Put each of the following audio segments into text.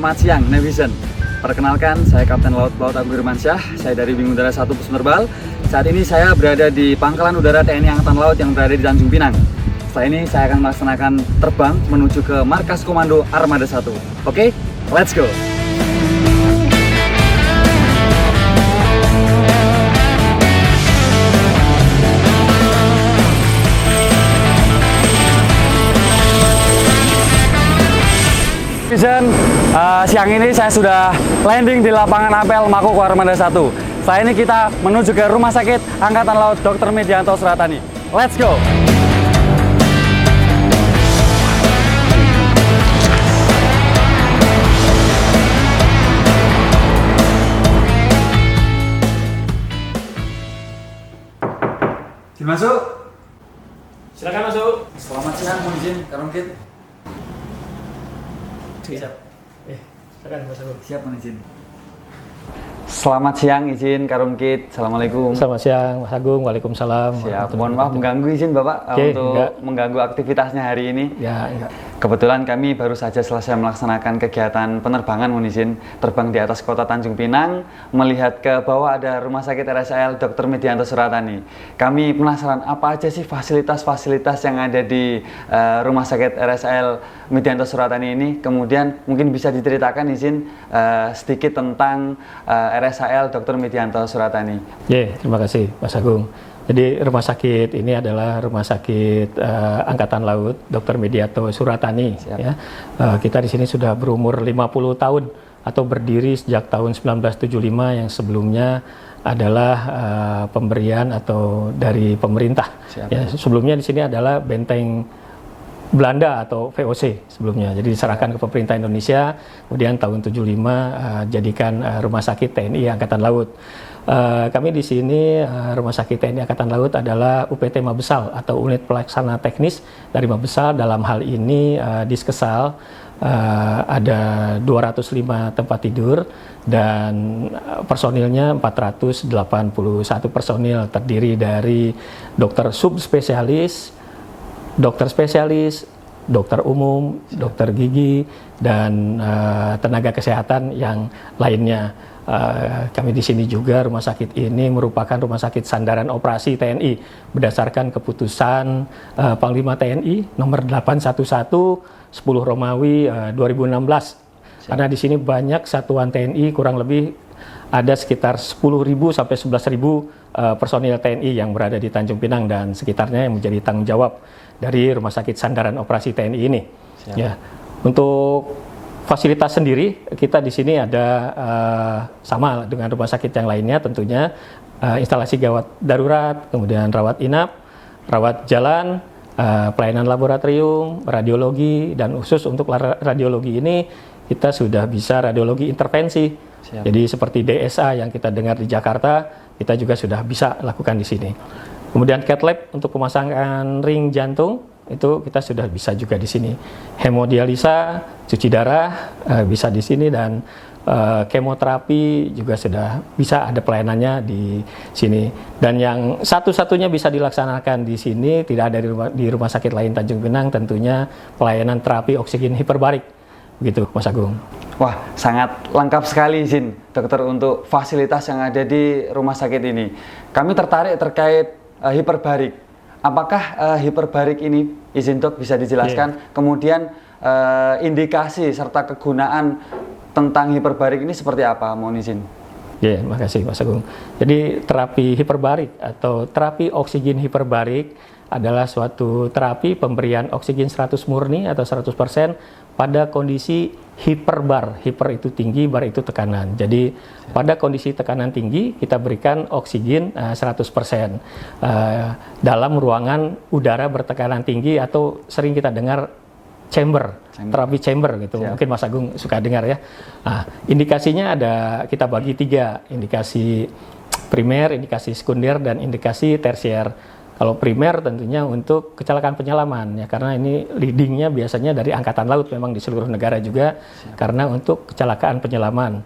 Selamat siang netizen. Perkenalkan, saya Kapten Laut Agung Firmansyah. Saya dari Wing Udara 1 Pusmerbal. Saat ini saya berada di Pangkalan Udara TNI Angkatan Laut yang berada di Tanjung Pinang. Setelah ini saya akan melaksanakan terbang menuju ke Markas Komando Armada 1. Oke, let's go! Siang ini saya sudah landing di lapangan apel Makoko Armada 1. Setelah ini kita menuju ke Rumah Sakit Angkatan Laut Dr. Medianto Suratani. Let's go! Masuk. Silakan masuk. Selamat siang, mohon izin, Karungkit. Siap. Silakan Mas Agung. Siap, mohon izin. Selamat siang, izin Karungkit. Assalamualaikum. Selamat siang Mas Agung. Waalaikumsalam. Siap. Mohon maaf mengganggu, izin Bapak untuk mengganggu aktivitasnya hari ini. Ya, enggak. Kebetulan kami baru saja selesai melaksanakan kegiatan penerbangan, mohon izin, terbang di atas kota Tanjung Pinang, melihat ke bawah ada Rumah Sakit RSAL Dr. Medianto Suratani. Kami penasaran apa aja sih fasilitas-fasilitas yang ada di Rumah Sakit RSAL Medianto Suratani ini. Kemudian mungkin bisa diceritakan, izin, sedikit tentang RSAL Dr. Medianto Suratani. Terima kasih Mas Agung. Jadi rumah sakit ini adalah rumah sakit Angkatan Laut Dr. Medianto Suratani. Ya. Kita di sini sudah berumur 50 tahun atau berdiri sejak tahun 1975 yang sebelumnya adalah pemberian atau dari pemerintah. Ya, sebelumnya di sini adalah benteng Belanda atau VOC sebelumnya. Jadi diserahkan ke pemerintah Indonesia, kemudian tahun 75 jadikan rumah sakit TNI Angkatan Laut. Kami di sini Rumah Sakit TNI Angkatan Laut adalah UPT Mabesal atau Unit Pelaksana Teknis dari Mabesal. Dalam hal ini Diskesal ada 205 tempat tidur dan personilnya 481 personil, terdiri dari dokter subspesialis, dokter spesialis, dokter umum, dokter gigi, dan tenaga kesehatan yang lainnya. Kami di sini juga rumah sakit ini merupakan rumah sakit sandaran operasi TNI berdasarkan keputusan Panglima TNI nomor 811 10 Romawi 2016. Karena di sini banyak satuan TNI, kurang lebih ada sekitar 10.000 sampai 11.000 personil TNI yang berada di Tanjung Pinang dan sekitarnya yang menjadi tanggung jawab dari rumah sakit sandaran operasi TNI ini. Ya, untuk fasilitas sendiri kita di sini ada sama dengan rumah sakit yang lainnya tentunya, instalasi gawat darurat, kemudian rawat inap, rawat jalan, pelayanan laboratorium, radiologi, dan khusus untuk radiologi ini kita sudah bisa radiologi intervensi. Jadi seperti DSA yang kita dengar di Jakarta, kita juga sudah bisa lakukan di sini. Kemudian cath lab untuk pemasangan ring jantung itu kita sudah bisa juga di sini. Hemodialisa, cuci darah bisa di sini, dan kemoterapi juga sudah bisa ada pelayanannya di sini. Dan yang satu-satunya bisa dilaksanakan di sini, tidak ada di rumah sakit lain Tanjung Pinang, tentunya pelayanan terapi oksigen hiperbarik. Begitu Mas Agung. Wah, sangat lengkap sekali, izin dokter, untuk fasilitas yang ada di rumah sakit ini. Kami tertarik terkait hiperbarik. Apakah hiperbarik ini, izin dok, bisa dijelaskan? Kemudian indikasi serta kegunaan tentang hiperbarik ini seperti apa? Mohon izin. Terima kasih Mas Agung. Jadi terapi hiperbarik atau terapi oksigen hiperbarik adalah suatu terapi pemberian oksigen 100 murni atau 100% pada kondisi hiperbar. Hiper itu tinggi, bar itu tekanan. Jadi pada kondisi tekanan tinggi kita berikan oksigen 100% dalam ruangan udara bertekanan tinggi atau sering kita dengar terapi chamber gitu. Mungkin Mas Agung suka dengar ya. Nah, indikasinya ada, kita bagi 3, indikasi primer, indikasi sekunder, dan indikasi tersier. Kalau primer tentunya untuk kecelakaan penyelaman ya, karena ini leadingnya biasanya dari Angkatan Laut memang di seluruh negara juga. Karena untuk kecelakaan penyelaman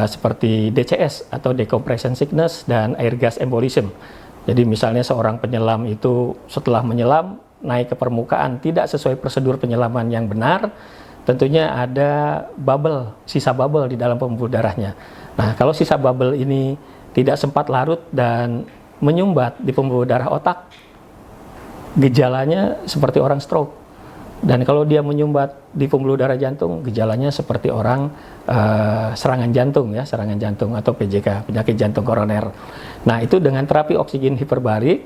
seperti DCS atau decompression sickness dan air gas embolism. Jadi misalnya seorang penyelam itu setelah menyelam naik ke permukaan tidak sesuai prosedur penyelaman yang benar, tentunya ada bubble, sisa bubble di dalam pembuluh darahnya. Nah, kalau sisa bubble ini tidak sempat larut dan menyumbat di pembuluh darah otak, gejalanya seperti orang stroke. Dan kalau dia menyumbat di pembuluh darah jantung, gejalanya seperti orang serangan jantung ya, serangan jantung atau PJK, penyakit jantung koroner. Nah, itu dengan terapi oksigen hiperbarik,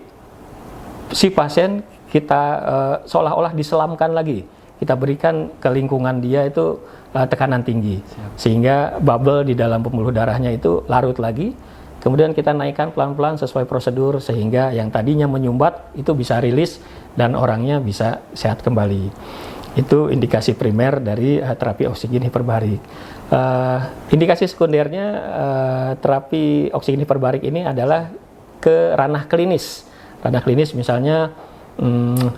si pasien kita seolah-olah diselamkan lagi. Kita berikan ke lingkungan dia itu tekanan tinggi. Sehingga bubble di dalam pembuluh darahnya itu larut lagi. Kemudian kita naikkan pelan-pelan sesuai prosedur sehingga yang tadinya menyumbat itu bisa rilis dan orangnya bisa sehat kembali. Itu indikasi primer dari terapi oksigen hiperbarik. Indikasi sekundernya terapi oksigen hiperbarik ini adalah ke ranah klinis. Ranah klinis misalnya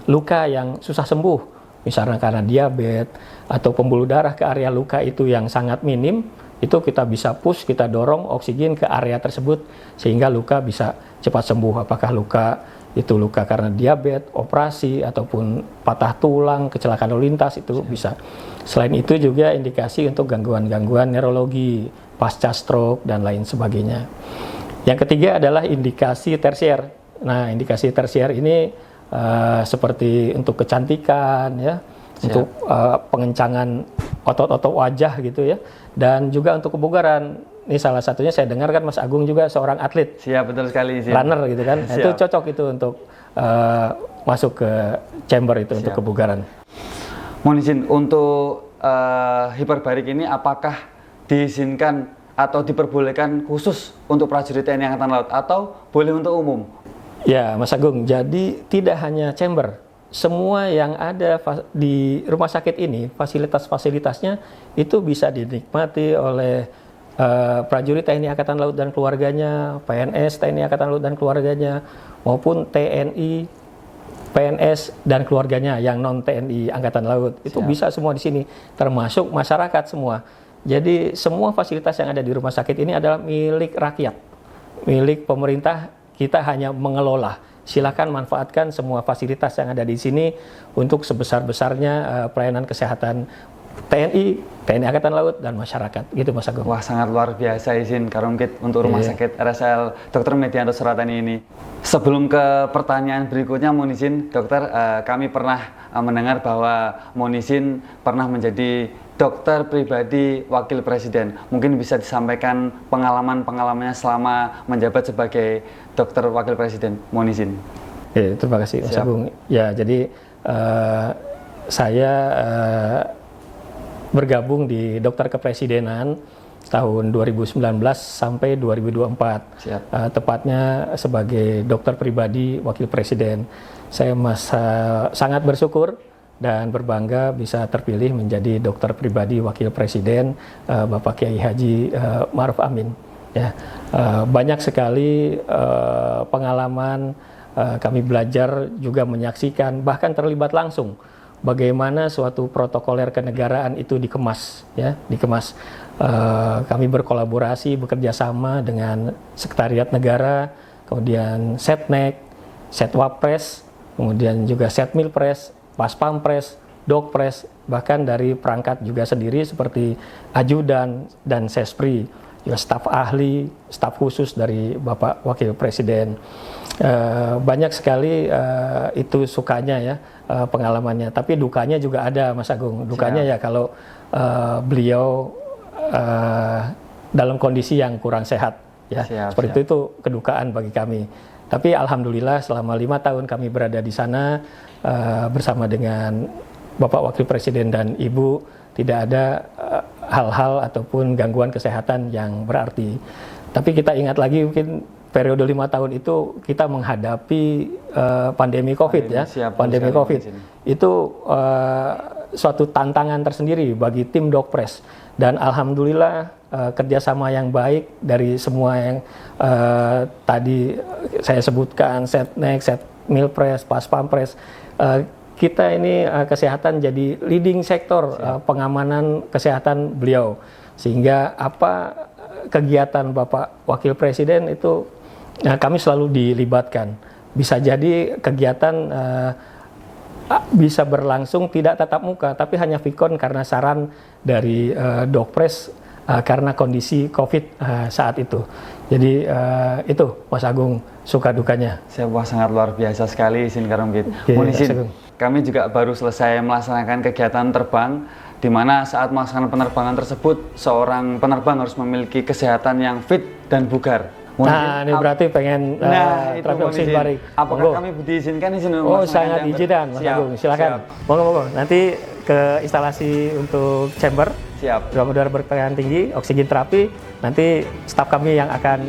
luka yang susah sembuh, misalnya karena diabetes atau pembuluh darah ke area luka itu yang sangat minim, itu kita bisa push, kita dorong oksigen ke area tersebut sehingga luka bisa cepat sembuh. Apakah luka itu luka karena diabetes, operasi, ataupun patah tulang, kecelakaan lalu lintas, itu bisa. Selain itu juga indikasi untuk gangguan-gangguan neurologi, pasca stroke, dan lain sebagainya. Yang ketiga adalah indikasi tersier. Nah, indikasi tersier ini seperti untuk kecantikan, ya, untuk pengencangan otot-otot wajah gitu ya, dan juga untuk kebugaran. Ini salah satunya saya dengar kan Mas Agung juga seorang atlet. Siap, betul sekali. Runner gitu kan. Nah, itu cocok itu untuk masuk ke chamber itu. Siap. Untuk kebugaran. Mohon izin, untuk hiperbarik ini apakah diizinkan atau diperbolehkan khusus untuk prajurit TNI Angkatan Laut atau boleh untuk umum? Ya, Mas Agung, jadi tidak hanya chamber. Semua yang ada di rumah sakit ini, fasilitas-fasilitasnya itu bisa dinikmati oleh prajurit TNI Angkatan Laut dan keluarganya, PNS TNI Angkatan Laut dan keluarganya, maupun TNI, PNS dan keluarganya yang non TNI Angkatan Laut. Itu bisa semua di sini, termasuk masyarakat semua. Jadi semua fasilitas yang ada di rumah sakit ini adalah milik rakyat, milik pemerintah. Kita hanya mengelola. Silakan manfaatkan semua fasilitas yang ada di sini untuk sebesar-besarnya pelayanan kesehatan TNI, TNI Angkatan Laut, dan masyarakat. Gitu Mas Agung. Wah, sangat luar biasa izin Karungkit untuk Rumah Sakit RSL Dr. Medianto Suratani ini. Sebelum ke pertanyaan berikutnya, mohon izin dokter, kami pernah mendengar bahwa mohon izin pernah menjadi dokter pribadi wakil presiden. Mungkin bisa disampaikan pengalaman-pengalamannya selama menjabat sebagai dokter wakil presiden. Mohon izin. Ya, terima kasih Mas Agung. Ya, jadi saya bergabung di dokter kepresidenan tahun 2019 sampai 2024. Tepatnya sebagai dokter pribadi wakil presiden. Saya sangat bersyukur dan berbangga bisa terpilih menjadi dokter pribadi wakil presiden Bapak Kiai Haji Ma'ruf Amin. Ya, banyak sekali pengalaman, kami belajar juga menyaksikan, bahkan terlibat langsung bagaimana suatu protokoler kenegaraan itu dikemas, ya, dikemas. Kami berkolaborasi, bekerja sama dengan Sekretariat Negara, kemudian Setnek, Setwapres, kemudian juga Setmilpres, Paspampres, Dokpres, bahkan dari perangkat juga sendiri seperti ajudan dan sespri, juga staf ahli, staf khusus dari Bapak Wakil Presiden. Banyak sekali itu sukanya ya pengalamannya, tapi dukanya juga ada Mas Agung. Dukanya ya kalau beliau dalam kondisi yang kurang sehat ya. Seperti itu kedukaan bagi kami. Tapi alhamdulillah selama 5 tahun kami berada di sana bersama dengan Bapak Wakil Presiden dan Ibu, tidak ada hal-hal ataupun gangguan kesehatan yang berarti. Tapi kita ingat lagi mungkin periode 5 tahun itu kita menghadapi pandemi COVID ya. Pandemi COVID itu suatu tantangan tersendiri bagi tim Dokpres. Dan alhamdulillah kerjasama yang baik dari semua yang tadi saya sebutkan, Setnek, Setmilpres, Paspampres, kita ini kesehatan jadi leading sektor pengamanan kesehatan beliau, sehingga apa kegiatan Bapak Wakil Presiden itu kami selalu dilibatkan. Bisa jadi kegiatan bisa berlangsung tidak tatap muka, tapi hanya vikon karena saran dari Dokpres karena kondisi COVID saat itu. Jadi itu Mas Agung suka dukanya. Wah, sangat luar biasa sekali izin Karungkit. Mas Agung. Kami juga baru selesai melaksanakan kegiatan terbang, di mana saat melaksanakan penerbangan tersebut seorang penerbang harus memiliki kesehatan yang fit dan bugar. Nah, ini berarti pengen terapi oksigen barik. Apakah kami diizinkan izin? Oh, sangat diizinkan, Mas Agung. Silakan. Monggo. Nanti ke instalasi untuk chamber. Siap. Ruang udara bertekanan tinggi, oksigen terapi. Nanti staf kami yang akan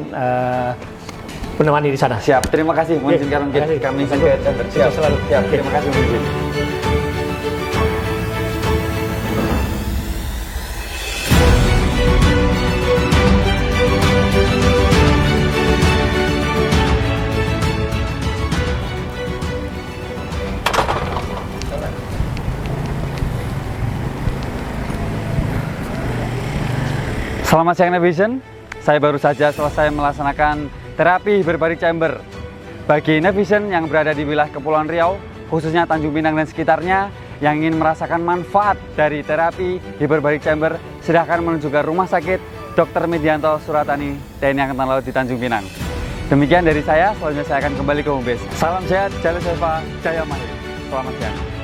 menemani di sana. Siap. Terima kasih, mohon izin Karungkit. Kami izin ke chamber. Siap. Siap. Terima kasih, mohon izin. Selamat siang Nevision, saya baru saja selesai melaksanakan terapi hiperbarik chamber. Bagi Nevision yang berada di wilayah Kepulauan Riau, khususnya Tanjung Pinang dan sekitarnya, yang ingin merasakan manfaat dari terapi hiperbarik chamber, silahkan menuju ke Rumah Sakit Dr. Medianto Suratani, TNI Angkatan Laut di Tanjung Pinang. Demikian dari saya, selanjutnya saya akan kembali ke home base. Salam sehat, Jaya Seva, Jaya Mahir. Selamat siang.